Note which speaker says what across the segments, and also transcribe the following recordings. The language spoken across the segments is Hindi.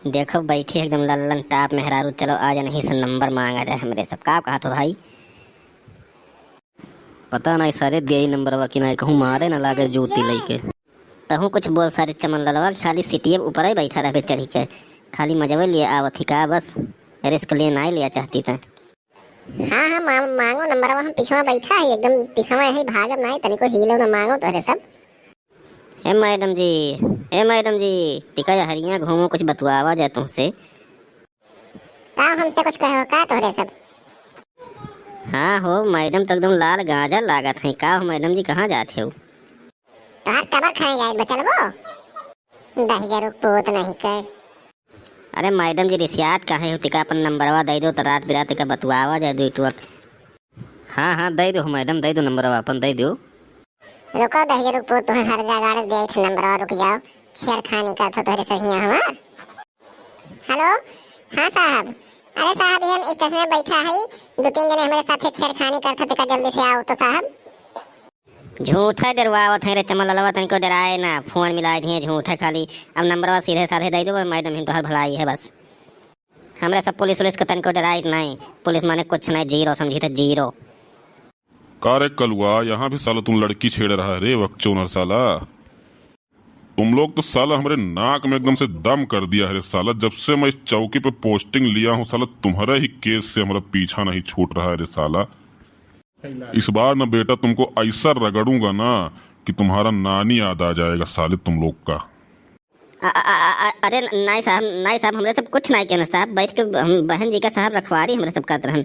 Speaker 1: देखो बैठी एकदम लल्लन टाप मेहरारू, चलो आज नहीं से नंबर मांगा जाए हमरे सब। का कहा तो भाई
Speaker 2: पता नहीं सारे दिया नंबर कि नहीं कहूँ मारे ना लागे जूती लेके।
Speaker 1: तहू कुछ बोल सारे चमन ललवा खाली सिटिए ऊपर ही बैठा रहे चढ़ी के, खाली मजवे लिए आवत ही का बस रिस्क लिए ना लिया चाहती था।
Speaker 3: हाँ हाँ मांगो नंबर, हम पिछवा बैठा है एकदम पिछवा है, भागम नहीं तनिको हीलो ना मांगो तोहरे सब।
Speaker 1: हे मैडम जी टिका हरिया घूमो, कुछ बतुआवा जाए तुमसे।
Speaker 3: का हमसे कुछ कहो का तोहरे सब?
Speaker 1: हाँ हो मैडम तो एकदम लाल गाजर लागत है। का हो मैडम जी कहाँ जाते हो?
Speaker 3: तोहर कबर खाए जाए बचल वो दहिजर पोत नहीं कर।
Speaker 1: अरे मैडम जी रिसियात काहे हो, टिका अपन नंबरवा दे दो तो रात बिरात का बतुआवा जाए दो इटुआ।
Speaker 2: हाँ दे दो मैडम, दे दो नंबर अपन दे दो।
Speaker 3: रुको दहिजर पोत तुम्हें हर जगह दे थे नंबर, रुक जाओ छेड़खानी का तो तोहरे सही हमार। हेलो हाँ साहब, अरे साहब ये हम स्टेशन में बैठा है, 2-3 जने हमारे साथ छेड़खानी करते थे, जल्दी से आओ तो साहब।
Speaker 1: झूठा डरवावत है रे चमन ललवा, तनिको डराए ना, फोन मिलाए दिए झूठा खाली। अब नंबरवा सीधे साधे दे दो मैडम, हम तो हर भलाई है बस। हमरे सब पुलिस उलिस के तनिको डराई नहीं, पुलिस माने कुछ नहीं, जीरो समझी थे जीरो।
Speaker 4: का रे कलुआ, यहाँ भी साला तुम लड़की छेड़ रहा है रे वक्चोनर साला। तुम लोग तो साला हमारे नाक में एकदम से दम कर दिया है रे साला। जब से मैं इस चौकी पे पोस्टिंग लिया हूँ साला, तुम्हारे ही केस से हमारा पीछा नहीं छूट रहा है रे साला। इस बार ना बेटा तुमको ऐसा रगड़ूंगा ना कि तुम्हारा नानी याद आ जाएगा साले तुम लोग का।
Speaker 1: अरे नहीं साहब हमरे सब कुछ नहीं कहना साहब, बैठ के हम बहन जी का साहब रखवारी हमरे सब करत रहन,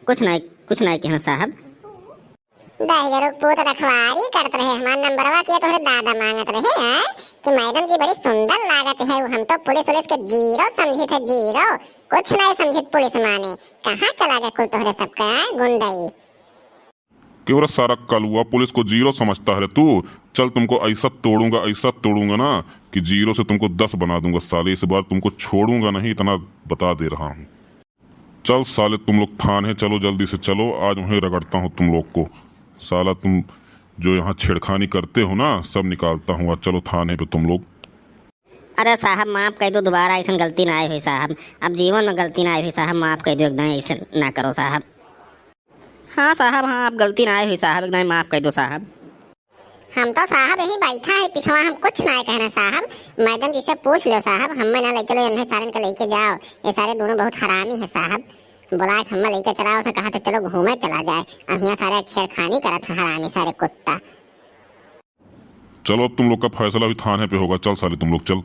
Speaker 1: कुछ नहीं कहना साहब।
Speaker 3: दहिजर पोत रखवारी करते रहे, हमार नंबरवा के तोहरे दादा मांगत रहे हैं कि मैडम जी बड़ी सुंदर लागत है। हम तो पुलिस उलिस के जीरो समझी थे, जीरो कुछ नहीं समझी पुलिस माने। कहाँ चला गया कुल तोहरे सबका गुंडई?
Speaker 4: क्यों रे सारा कलुआ, पुलिस को जीरो समझता है तू? चल तुमको ऐसा तोड़ूंगा ना कि जीरो से तुमको 10 बना दूंगा साले। इस बार तुमको छोड़ूंगा नहीं, इतना बता दे रहा हूँ। चल साले तुम लोग थाने चलो, जल्दी से चलो, आज वहीं रगड़ता हूँ तुम लोग को। साला तुम जो यहाँ छेड़खानी करते हो ना, सब निकालता हूँ आज। चलो थाने पे तुम लोग।
Speaker 1: अरे साहब माफ कर दो, दोबारा ऐसा गलती ना आई हुई साहब, अब जीवन में गलती ना आई हुई साहब, माफ कर दो, एकदम ऐसे ना करो साहब।
Speaker 2: हाँ साहब हाँ, अब गलती ना आई हुई साहब, एकदम माफ कर दो साहब।
Speaker 3: हम तो साहब यही बैठा है पिछवा, हम कुछ नहीं कहना साहब। मैडम जी से पूछ लो साहब, हमें ना ले चलो, इन्हें सारे को लेके जाओ, ये सारे दोनों बहुत हरामी है साहब। बोला हमें लेके चलाओ तो कहा तो चलो घूमे चला जाए, अब यहाँ सारे छेड़खानी करा था हरामी सारे कुत्ता।
Speaker 4: चलो अब तुम लोग का फैसला भी थाने पे होगा। चल साले तुम लोग चल।